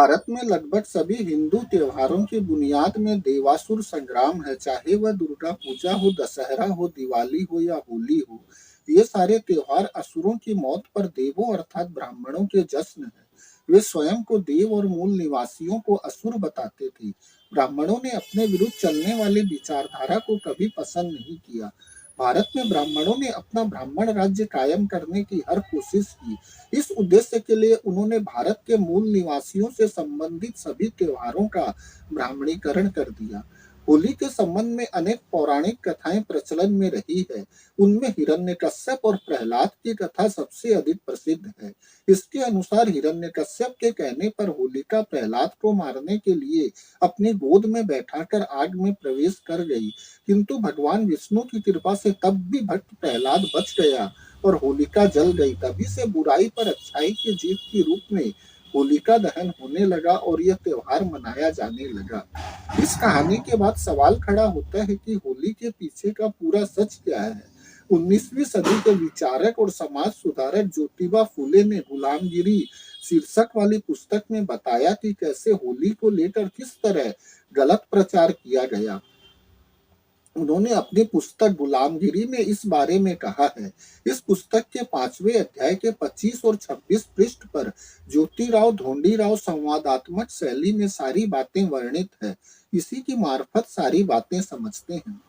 भारत में लगभग सभी हिंदू त्योहारों की बुनियाद में देवासुर संग्राम है। चाहे वह दुर्गा पूजा हो, दशहरा हो, दिवाली हो या होली हो, ये सारे त्योहार असुरों की मौत पर देवों अर्थात ब्राह्मणों के जश्न है। वे स्वयं को देव और मूल निवासियों को असुर बताते थे। ब्राह्मणों ने अपने विरुद्ध चलने वाली विचारधारा को कभी पसंद नहीं किया। भारत में ब्राह्मणों ने अपना ब्राह्मण राज्य कायम करने की हर कोशिश की। इस उद्देश्य के लिए उन्होंने भारत के मूल निवासियों से संबंधित सभी त्योहारों का ब्राह्मणीकरण कर दिया। होली के संबंध में अनेक पौराणिक कथाएं प्रचलन में रही है। उनमें हिरण्यकश्यप और प्रहलाद की कथा सबसे अधिक प्रसिद्ध है। इसके अनुसार हिरण्यकश्यप के कहने पर होलिका प्रहलाद को मारने के लिए अपनी गोद में बैठाकर आग में प्रवेश कर गई, किंतु भगवान विष्णु की कृपा से तब भी भक्त प्रहलाद बच गया और होलिका जल गई। तभी से बुराई पर अच्छाई की जीत के रूप में होलिका दहन होने लगा और यह त्योहार मनाया जाने लगा। इस कहानी के बाद सवाल खड़ा होता है कि होली के पीछे का पूरा सच क्या है। 19वीं सदी के विचारक और समाज सुधारक ज्योतिबा फुले ने गुलामगिरी शीर्षक वाली पुस्तक में बताया कि कैसे होली को लेकर किस तरह गलत प्रचार किया गया। उन्होंने अपनी पुस्तक गुलामगिरी में इस बारे में कहा है। इस पुस्तक के 5वें अध्याय के 25 और 26 पृष्ठ पर ज्योतिराव ढोंडीराव संवादात्मक शैली में सारी बातें वर्णित है। इसी की मार्फत सारी बातें समझते हैं।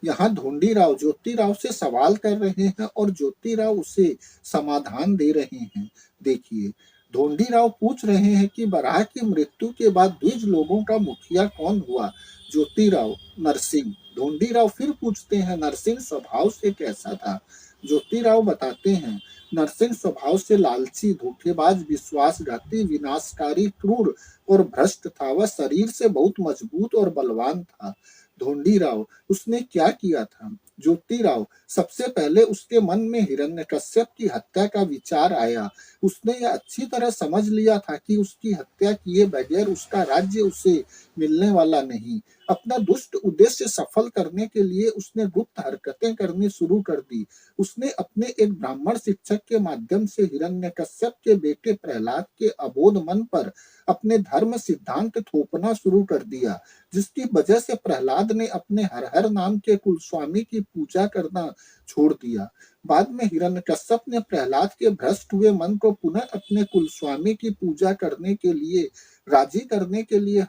यहाँ ढोंडीराव ज्योतिराव से सवाल कर रहे हैं और ज्योतिराव उसे समाधान दे रहे हैं। देखिए, ढोंडीराव पूछ रहे हैं कि बराह की मृत्यु के बाद द्विज लोगों का मुखिया कौन हुआ। ज्योतिराव: नरसिंह। ढोंडीराव फिर पूछते हैं, नरसिंह स्वभाव से कैसा था। ज्योतिराव बताते हैं, नरसिंह स्वभाव से लालची, धोखेबाज, विश्वासघाती, विनाशकारी, क्रूर और भ्रष्ट था। वह शरीर से बहुत मजबूत और बलवान था। ढोंडीराव: उसने क्या किया था। ज्योतिराव: सबसे पहले उसके मन में हिरण्यकश्यप की हत्या का विचार आया। उसने यह अच्छी तरह समझ लिया था कि उसकी हत्या किए बगैर उसका राज्य उसे मिलने वाला नहीं। अपना दुष्ट उद्देश्य सफल करने के लिए उसने गुप्त हरकतें करनी शुरू कर दी। उसने अपने एक ब्राह्मण शिक्षक के माध्यम से हिरण्यकश्यप के बेटे प्रहलाद के अबोध मन पर अपने धर्म सिद्धांत थोपना शुरू कर दिया, जिसकी वजह से प्रहलाद ने अपने हर हर नाम के कुलस्वामी की पूजा करना छोड़ दिया। बाद में हिरण्यकश्यप ने प्रहलाद के भ्रष्ट हुए मन को पुनः अपने कुलस्वामी की पूजा करने के लिए राजी करने के लिए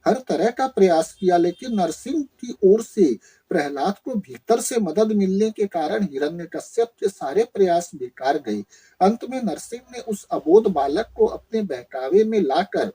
हर तरह का प्रयास किया, लेकिन नरसिंह की ओर से प्रहलाद को भीतर से मदद मिलने के कारण हिरण्यकश्यप के सारे प्रयास बेकार गए। अंत में नरसिंह ने उस अबोध बालक को अपने बहकावे में लाकर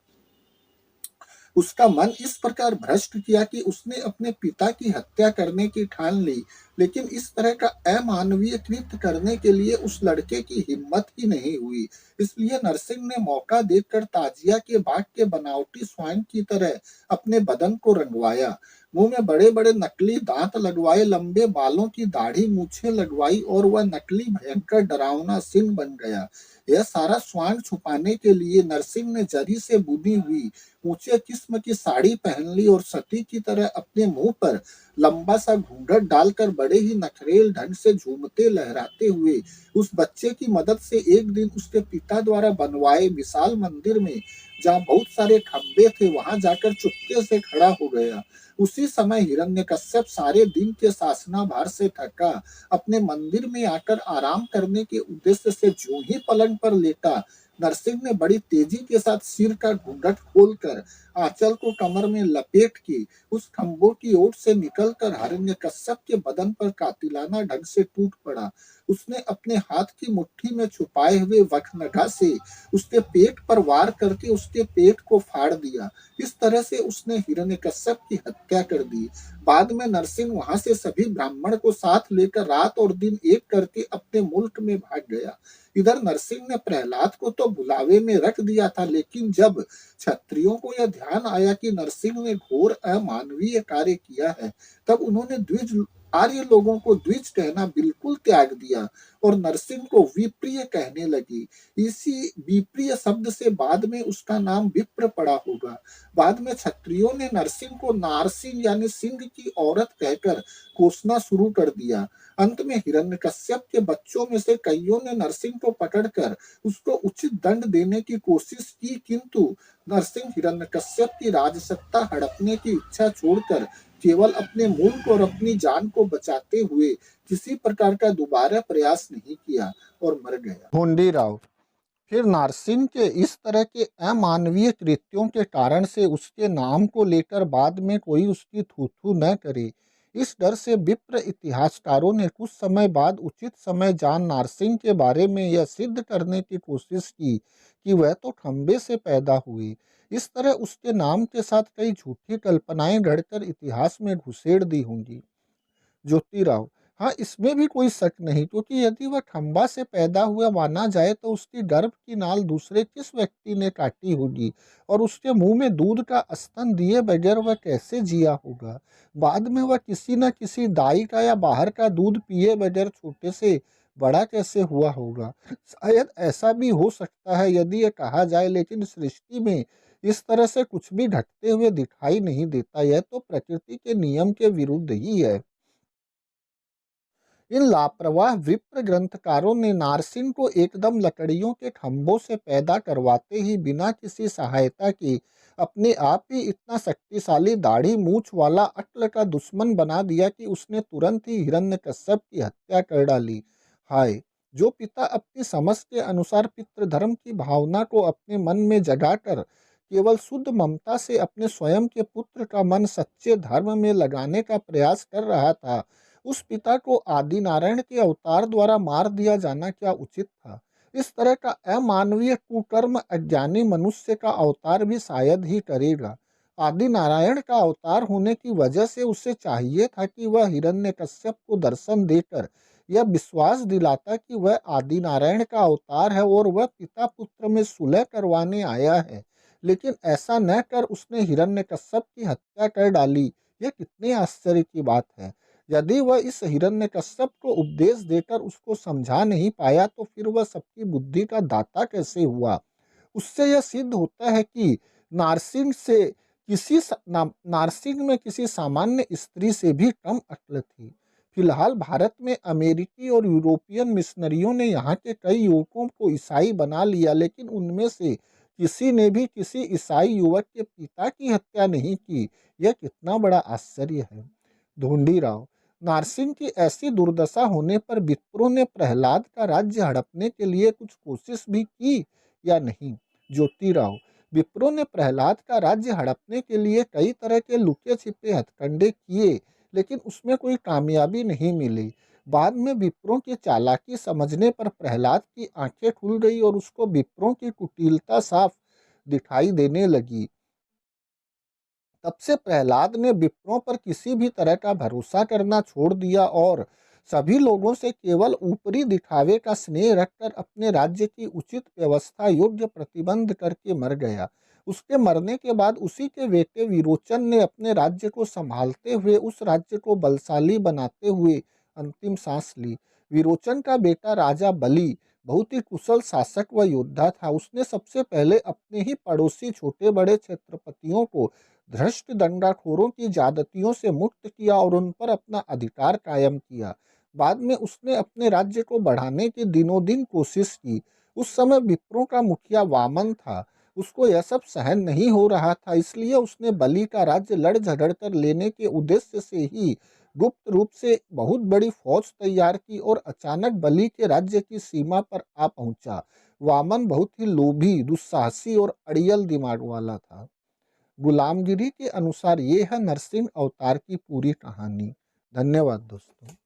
उसका मन इस प्रकार भ्रष्ट किया कि उसने अपने पिता की हत्या करने की ठान ली। लेकिन इस तरह का अमानवीय कृत्य करने के लिए उस लड़के की हिम्मत ही नहीं हुई। इसलिए नरसिंह ने मौका देखकर ताजिया के बाग के बनावटी स्वाइन की तरह अपने बदन को रंगवाया। मुंह में बड़े बड़े नकली दांत लगवाए, लंबे बालों की दाढ़ी मूछें लगवाई और वह नकली भयंकर डरावना सिंह बन गया। यह सारा स्वांग छुपाने के लिए नरसिंह ने जरी से बुनी हुई ऊंचे किस्म की साड़ी पहन ली और सती की तरह अपने मुंह पर लंबा सा घूंघट डालकर बड़े ही नखरेल ढंग से झूमते लहराते हुए उस बच्चे की मदद से एक दिन उसके पिता द्वारा बनवाए विशाल मंदिर में, जहाँ बहुत सारे खंबे थे, वहां जाकर चुपके से खड़ा हो गया। उसी समय हिरण्यकश्यप सारे दिन के शासनाभार से थका अपने मंदिर में आकर आराम करने के उद्देश्य से जो ही पलंग पर लेटा, नरसिंह ने बड़ी तेजी के साथ सिर का घूंघट खोलकर आंचल को कमर में लपेट के उस खंभों की ओर से निकलकर हिरण्यकश्यप के बदन पर कातिलाना ढंग से टूट पड़ा। उसने अपने हाथ की मुट्ठी में छुपाए हुए वखनगा से उसके पेट पर वार करके उसके पेट को फाड़ दिया। इस तरह से उसने हिरण्यकश्यप की हत्या कर दी। बाद में नरसिंह वहां से सभी ब्राह्मण को साथ लेकर रात और दिन एक करके अपने मुल्क में भाग गया। इधर नरसिंह ने प्रहलाद को तो बुलावे में रख दिया था, लेकिन जब क्षत्रियों को यह ध्यान आया कि नरसिंह ने घोर अमानवीय कार्य किया है, तब उन्होंने द्विज आर्य लोगों को द्विज कहना बिल्कुल त्याग दिया और नरसिंह को विप्रिय कहने लगी। इसी विप्रिय शब्द से बाद में उसका नाम विप्र पड़ा होगा। बाद में क्षत्रियों ने नरसिंह को नारसिंह यानी सिंह की औरत कहकर कोसना शुरू कर दिया। अंत में हिरण्यकश्यप के बच्चों में से कईयों ने नरसिंह को पकड़कर उसको उचित दंड देने की कोशिश की, किंतु नरसिंह हिरण्यकश्यप की राजसत्ता हड़पने की इच्छा छोड़कर केवल अपने मुल्क और अपनी जान को बचाते हुए किसी प्रकार का दोबारा प्रयास नहीं किया और मर गया। ढोंडीराव फिर नारसिंह के इस तरह के अमानवीय कृत्यों के कारण से उसके नाम को लेकर बाद में कोई उसकी थू थू न करे, इस डर से विप्र इतिहासकारों ने कुछ समय बाद उचित समय जान नारसिंह के बारे में यह सिद्ध करने की कोशिश की कि वह तो खंबे से पैदा हुए। इस तरह उसके नाम के साथ कई झूठी कल्पनाएं गढ़कर इतिहास में घुसेड़ दी होंगी। ज्योतिराव हाँ, इसमें भी कोई शक नहीं, क्योंकि यदि वह खंबा से पैदा हुआ माना जाए तो उसकी गर्भ की नाल दूसरे किस व्यक्ति ने काटी होगी और उसके मुंह में दूध का स्तन दिए बगैर वह कैसे जिया होगा। बाद में वह किसी न किसी दाई का या बाहर का दूध पिए बगैर छोटे से बड़ा कैसे हुआ होगा। शायद ऐसा भी हो सकता है यदि यह कहा जाए, लेकिन सृष्टि में इस तरह से कुछ भी घटते हुए दिखाई नहीं देता। यह तो प्रकृति के नियम के विरुद्ध ही है। इन लापरवाह विप्र ग्रंथकारों ने नारसिंह को एकदम लकड़ियों के खंभों से पैदा करवाते ही बिना किसी सहायता के अपने आप ही इतना शक्तिशाली दाढ़ी मूछ वाला अक्ल का दुश्मन बना दिया कि उसने तुरंत ही हिरण्यकश्यप की हत्या कर डाली। हाय, जो पिता अपनी समझ के अनुसार पितृधर्म की भावना को अपने मन में जगाकर केवल शुद्ध ममता से अपने स्वयं के पुत्र का मन सच्चे धर्म में लगाने का प्रयास कर रहा था, उस पिता को आदि नारायण के अवतार द्वारा मार दिया जाना क्या उचित था। इस तरह का अमानवीय कुकर्म अज्ञानी मनुष्य का अवतार भी शायद ही करेगा। आदि नारायण का अवतार होने की वजह से उसे चाहिए था कि वह हिरण्यकश्यप को दर्शन देकर यह विश्वास दिलाता कि वह आदि नारायण का अवतार है और वह पिता पुत्र में सुलह करवाने आया है, लेकिन ऐसा न कर उसने हिरण्यकश्यप की हत्या कर डाली। यह कितने आश्चर्य की बात है। यदि वह इस हिरण्यकश्यप को उपदेश देकर उसको समझा नहीं पाया तो फिर वह सबकी बुद्धि का दाता कैसे हुआ। उससे यह सिद्ध होता है कि नारसिंह से नारसिंह में किसी सामान्य स्त्री से भी कम अक्ल थी। फिलहाल भारत में अमेरिकी और यूरोपियन मिशनरियों ने यहाँ के कई युवकों को ईसाई बना लिया, लेकिन उनमें से किसी ने भी किसी ईसाई युवक के पिता की हत्या नहीं की। यह कितना बड़ा आश्चर्य है। ढोंडीराव नारसिंह की ऐसी दुर्दशा होने पर विप्रों ने प्रहलाद का राज्य हड़पने के लिए कुछ कोशिश भी की या नहीं। ज्योतिराव विप्रों ने प्रहलाद का राज्य हड़पने के लिए कई तरह के लुके छिपे हथकंडे किए, लेकिन उसमें कोई कामयाबी नहीं मिली। बाद में विप्रों की चालाकी समझने पर प्रहलाद की आंखें खुल गई और उसको विप्रों की कुटिलता साफ दिखाई देने लगी। तब से प्रहलाद ने विप्रों पर किसी भी तरह का भरोसा करना छोड़ दिया और सभी लोगों से केवल ऊपरी दिखावे का स्नेह रखकर अपने राज्य की उचित व्यवस्था योग्य प्रतिबंध करके मर गया। उसके मरने के बाद उसी के बेटे विरोचन ने अपने राज्य को संभालते हुए उस राज्य को बलशाली बनाते हुए अंतिम सांस ली। विरोचन का बेटा राजा बलि बहुत ही कुशल शासक व योद्धा था। उसने सबसे पहले अपने ही पड़ोसी छोटे बड़े क्षेत्रपतियों को भ्रष्ट दंडाखोरों की ज्यादतियों से मुक्त किया और उन पर अपना अधिकार कायम किया। बाद में उसने अपने राज्य को बढ़ाने की दिनों दिन कोशिश की। उस समय विप्रों का मुखिया वामन था। उसको यह सब सहन नहीं हो रहा था, इसलिए उसने बलि का राज्य लड़ झगड़ कर लेने के उद्देश्य से ही गुप्त रूप से बहुत बड़ी फौज तैयार की और अचानक बलि के राज्य की सीमा पर आ पहुंचा। वामन बहुत ही लोभी, दुस्साहसी और अड़ियल दिमाग वाला था। गुलामगिरी के अनुसार ये है नरसिंह अवतार की पूरी कहानी। धन्यवाद दोस्तों।